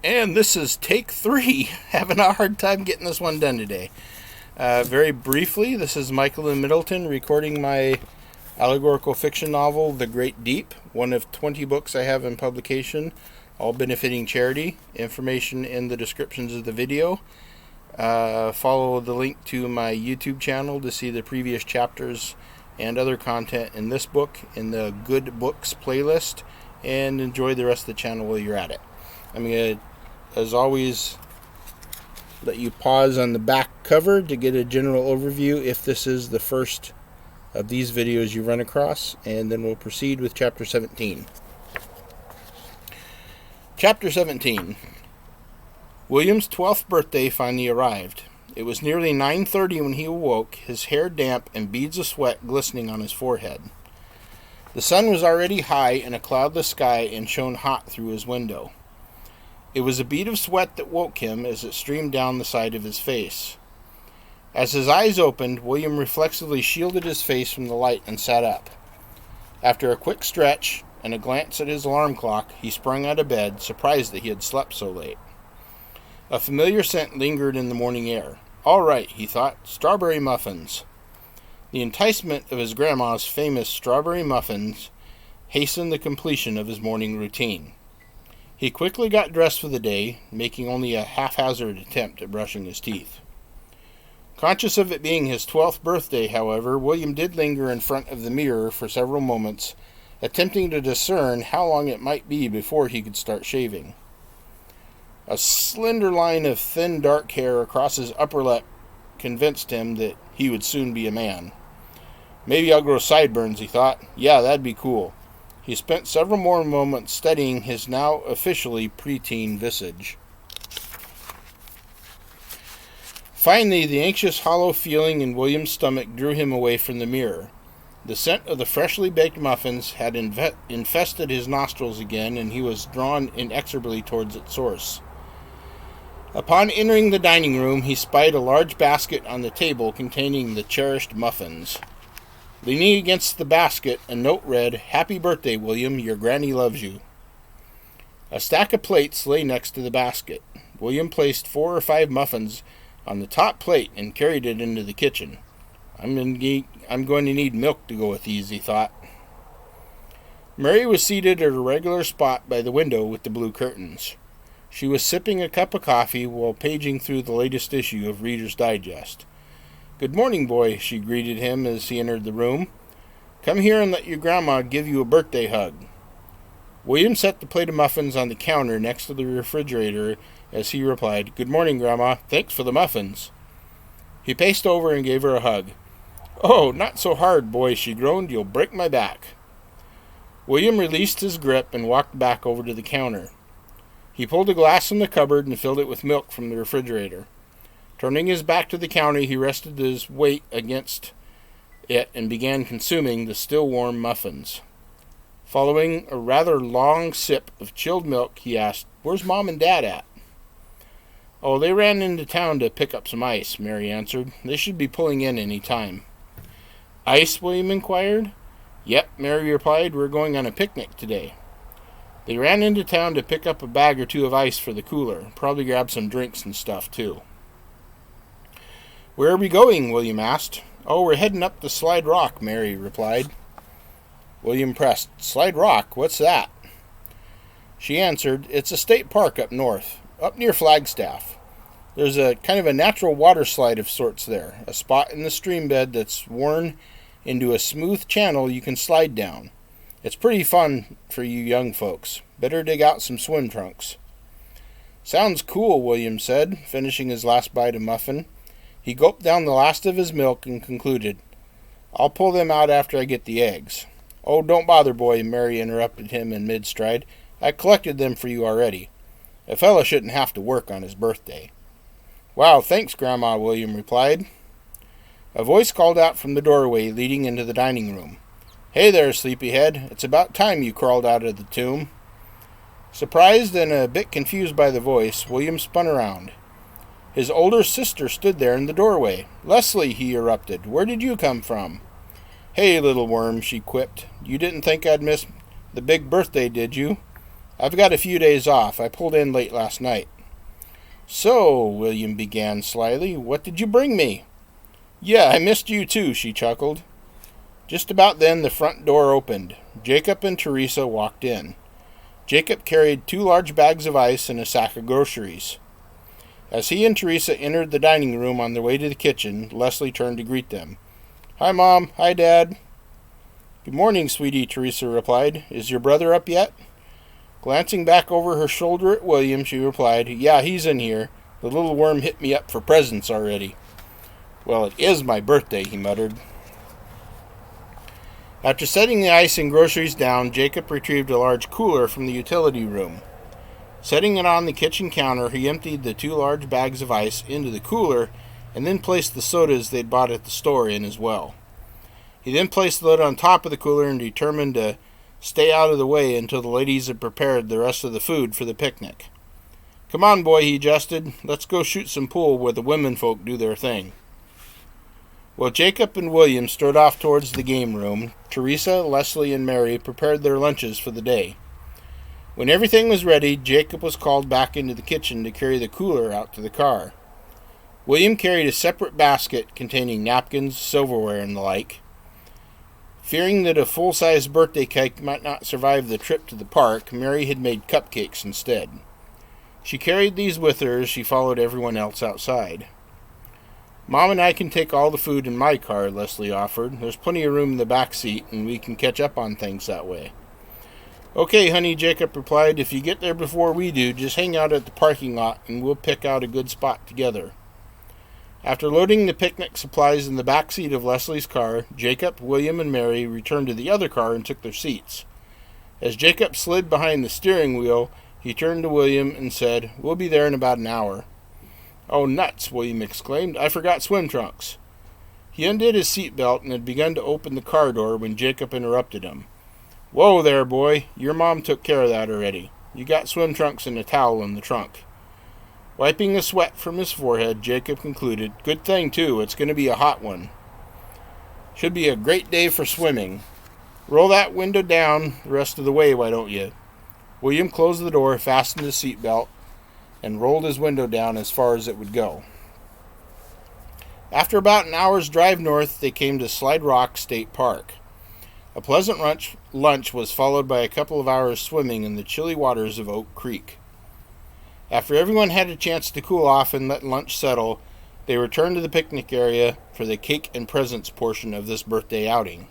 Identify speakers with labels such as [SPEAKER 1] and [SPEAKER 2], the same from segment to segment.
[SPEAKER 1] And this is take 3. Having a hard time getting this one done today. Very briefly, this is Michael and Middleton recording my allegorical fiction novel, The Great Deep, one of 20 books I have in publication, all benefiting charity. Information in the descriptions of the video. Follow the link to my YouTube channel to see the previous chapters and other content in this book in the Good Books playlist, and enjoy the rest of the channel while you're at it. I'm going to, as always, let you pause on the back cover to get a general overview if this is the first of these videos you run across, and then we'll proceed with Chapter 17. Chapter 17. William's 12th birthday finally arrived. It was nearly 9:30 when he awoke, his hair damp and beads of sweat glistening on his forehead. The sun was already high in a cloudless sky and shone hot through his window. It was a bead of sweat that woke him as it streamed down the side of his face. As his eyes opened, William reflexively shielded his face from the light and sat up. After a quick stretch and a glance at his alarm clock, he sprang out of bed, surprised that he had slept so late. A familiar scent lingered in the morning air. All right, he thought, strawberry muffins. The enticement of his grandma's famous strawberry muffins hastened the completion of his morning routine. He quickly got dressed for the day, making only a haphazard attempt at brushing his teeth. Conscious of it being his 12th birthday, however, William did linger in front of the mirror for several moments, attempting to discern how long it might be before he could start shaving. A slender line of thin dark hair across his upper lip convinced him that he would soon be a man. Maybe I'll grow sideburns, he thought. Yeah, that'd be cool. He spent several more moments studying his now officially preteen visage. Finally, the anxious, hollow feeling in William's stomach drew him away from the mirror. The scent of the freshly baked muffins had infested his nostrils again, and he was drawn inexorably towards its source. Upon entering the dining room, he spied a large basket on the table containing the cherished muffins. Leaning against the basket, a note read, "Happy birthday, William. Your granny loves you." A stack of plates lay next to the basket. William placed 4 or 5 muffins on the top plate and carried it into the kitchen. I'm going to need milk to go with these, he thought. Mary was seated at a regular spot by the window with the blue curtains. She was sipping a cup of coffee while paging through the latest issue of Reader's Digest. "Good morning, boy," she greeted him as he entered the room. "Come here and let your grandma give you a birthday hug." William set the plate of muffins on the counter next to the refrigerator as he replied, "Good morning, Grandma. Thanks for the muffins." He paced over and gave her a hug. "Oh, not so hard, boy," she groaned. "You'll break my back." William released his grip and walked back over to the counter. He pulled a glass from the cupboard and filled it with milk from the refrigerator. Turning his back to the counter, he rested his weight against it and began consuming the still warm muffins. Following a rather long sip of chilled milk, he asked, "Where's Mom and Dad at?" "Oh, they ran into town to pick up some ice," Mary answered. "They should be pulling in any time." "Ice?" William inquired. "Yep," Mary replied. "We're going on a picnic today." They ran into town to pick up a bag or 2 of ice for the cooler. Probably grab some drinks and stuff, too. "Where are we going?" William asked. "Oh, we're heading up to Slide Rock," Mary replied. William pressed, "Slide Rock? What's that?" She answered, "It's a state park up north, up near Flagstaff. There's a kind of a natural water slide of sorts there, a spot in the stream bed that's worn into a smooth channel you can slide down. It's pretty fun for you young folks. Better dig out some swim trunks." "Sounds cool," William said, finishing his last bite of muffin. He gulped down the last of his milk and concluded, "I'll pull them out after I get the eggs." "Oh, don't bother, boy," Mary interrupted him in mid-stride. "I collected them for you already. A fella shouldn't have to work on his birthday." "Wow, thanks, Grandma," William replied. A voice called out from the doorway leading into the dining room. "Hey there, sleepyhead. It's about time you crawled out of the tomb." Surprised and a bit confused by the voice, William spun around. His older sister stood there in the doorway. "Leslie," he erupted, "where did you come from?" "Hey, little worm," she quipped. "You didn't think I'd miss the big birthday, did you?" I've got a few days off. I pulled in late last night." "So," William began slyly, "what did you bring me?" "Yeah, I missed you too," she chuckled. Just about then the front door opened. Jacob and Teresa walked in. Jacob carried 2 large bags of ice and a sack of groceries. As he and Teresa entered the dining room on their way to the kitchen, Leslie turned to greet them. "Hi, Mom. Hi, Dad." "Good morning, sweetie," Teresa replied. "Is your brother up yet?" Glancing back over her shoulder at William, she replied, "Yeah, he's in here. The little worm hit me up for presents already." "Well, it is my birthday," he muttered. After setting the ice and groceries down, Jacob retrieved a large cooler from the utility room. Setting it on the kitchen counter, he emptied the 2 large bags of ice into the cooler and then placed the sodas they'd bought at the store in as well. He then placed the lid on top of the cooler and determined to stay out of the way until the ladies had prepared the rest of the food for the picnic. "Come on, boy," he adjusted. "Let's go shoot some pool where the women folk do their thing." While Jacob and William strode off towards the game room, Teresa, Leslie, and Mary prepared their lunches for the day. When everything was ready, Jacob was called back into the kitchen to carry the cooler out to the car. William carried a separate basket containing napkins, silverware, and the like. Fearing that a full-size birthday cake might not survive the trip to the park, Mary had made cupcakes instead. She carried these with her as she followed everyone else outside. "Mom and I can take all the food in my car," Leslie offered. "There's plenty of room in the back seat, and we can catch up on things that way." "Okay, honey," Jacob replied. "If you get there before we do, just hang out at the parking lot, and we'll pick out a good spot together." After loading the picnic supplies in the back seat of Leslie's car, Jacob, William, and Mary returned to the other car and took their seats. As Jacob slid behind the steering wheel, he turned to William and said, "We'll be there in about an hour." "Oh, nuts," William exclaimed. "I forgot swim trunks." He undid his seatbelt and had begun to open the car door when Jacob interrupted him. "Whoa there, boy. Your mom took care of that already. You got swim trunks and a towel in the trunk." Wiping the sweat from his forehead, Jacob concluded, "Good thing, too. It's going to be a hot one. Should be a great day for swimming. Roll that window down the rest of the way, why don't you?" William closed the door, fastened his seatbelt, and rolled his window down as far as it would go. After about an hour's drive north, they came to Slide Rock State Park. A pleasant lunch was followed by a couple of hours swimming in the chilly waters of Oak Creek. After everyone had a chance to cool off and let lunch settle, they returned to the picnic area for the cake and presents portion of this birthday outing.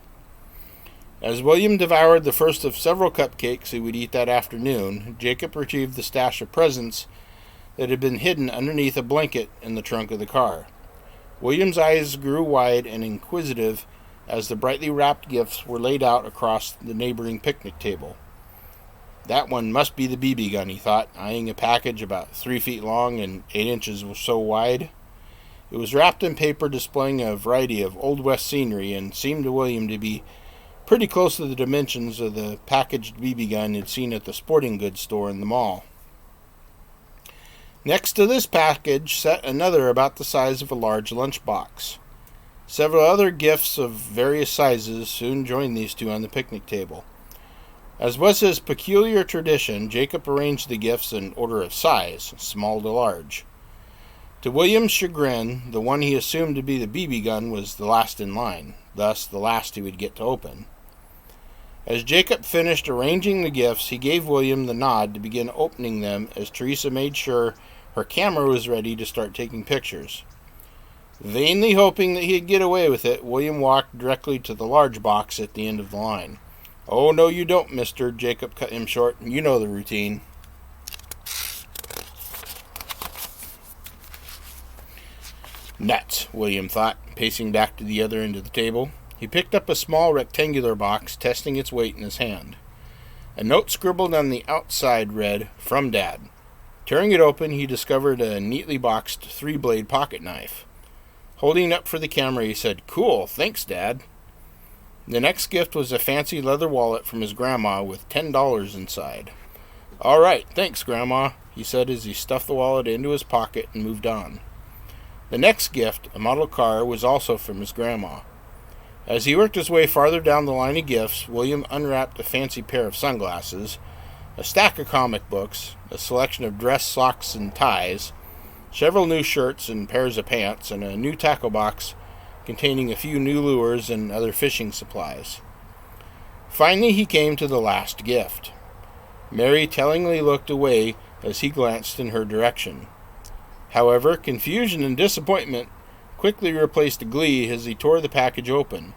[SPEAKER 1] As William devoured the first of several cupcakes he would eat that afternoon, Jacob retrieved the stash of presents that had been hidden underneath a blanket in the trunk of the car. William's eyes grew wide and inquisitive as the brightly wrapped gifts were laid out across the neighboring picnic table. That one must be the BB gun, he thought, eyeing a package about 3 feet long and 8 inches or so wide. It was wrapped in paper displaying a variety of Old West scenery and seemed to William to be pretty close to the dimensions of the packaged BB gun he'd seen at the sporting goods store in the mall. Next to this package sat another about the size of a large lunchbox. Several other gifts of various sizes soon joined these two on the picnic table. As was his peculiar tradition, Jacob arranged the gifts in order of size, small to large. To William's chagrin, the one he assumed to be the BB gun was the last in line, thus the last he would get to open. As Jacob finished arranging the gifts, he gave William the nod to begin opening them as Teresa made sure her camera was ready to start taking pictures. Vainly hoping that he'd get away with it, William walked directly to the large box at the end of the line. "Oh, no, you don't, mister," Jacob cut him short. "You know the routine." Nuts, William thought, pacing back to the other end of the table. He picked up a small rectangular box, testing its weight in his hand. A note scribbled on the outside read, "From Dad." Tearing it open, he discovered a neatly boxed 3-blade pocket knife. Holding it up for the camera, he said, "Cool, thanks, Dad." The next gift was a fancy leather wallet from his grandma with $10 inside. "All right, thanks, Grandma," he said as he stuffed the wallet into his pocket and moved on. The next gift, a model car, was also from his grandma. As he worked his way farther down the line of gifts, William unwrapped a fancy pair of sunglasses, a stack of comic books, a selection of dress, socks, and ties, several new shirts and pairs of pants, and a new tackle box containing a few new lures and other fishing supplies. Finally, he came to the last gift. Mary tellingly looked away as he glanced in her direction. However, confusion and disappointment quickly replaced glee as he tore the package open.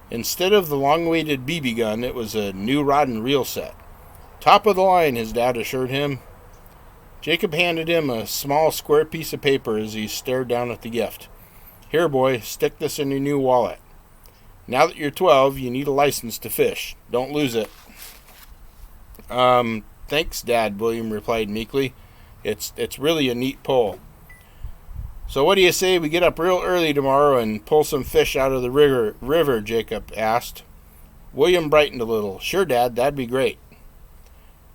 [SPEAKER 1] Instead of the long-awaited BB gun, it was a new rod and reel set. Top of the line, his dad assured him. Jacob handed him a small square piece of paper as he stared down at the gift. Here, boy, stick this in your new wallet. Now that you're 12, you need a license to fish. Don't lose it. Thanks, Dad, William replied meekly. It's really a neat pull. So what do you say we get up real early tomorrow and pull some fish out of the river, Jacob asked. William brightened a little. Sure, Dad, that'd be great.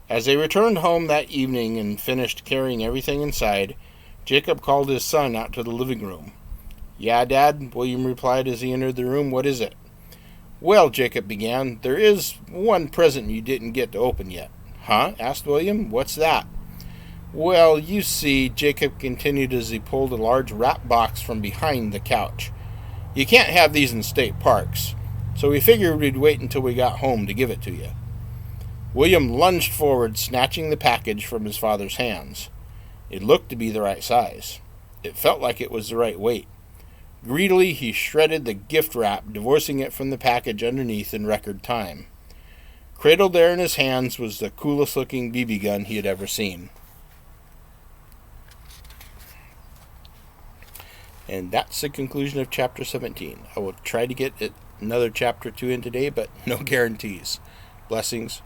[SPEAKER 1] As they returned home that evening and finished carrying everything inside, Jacob called his son out to the living room. Yeah, Dad, William replied as he entered the room. What is it? Well, Jacob began, there is one present you didn't get to open yet. Huh? Asked William. What's that? Well, you see, Jacob continued as he pulled a large wrap box from behind the couch. You can't have these in state parks, so we figured we'd wait until we got home to give it to you. William lunged forward, snatching the package from his father's hands. It looked to be the right size. It felt like it was the right weight. Greedily, he shredded the gift wrap, divorcing it from the package underneath in record time. Cradled there in his hands was the coolest-looking BB gun he had ever seen. And that's the conclusion of Chapter 17. I will try to get another Chapter 2 in today, but no guarantees. Blessings.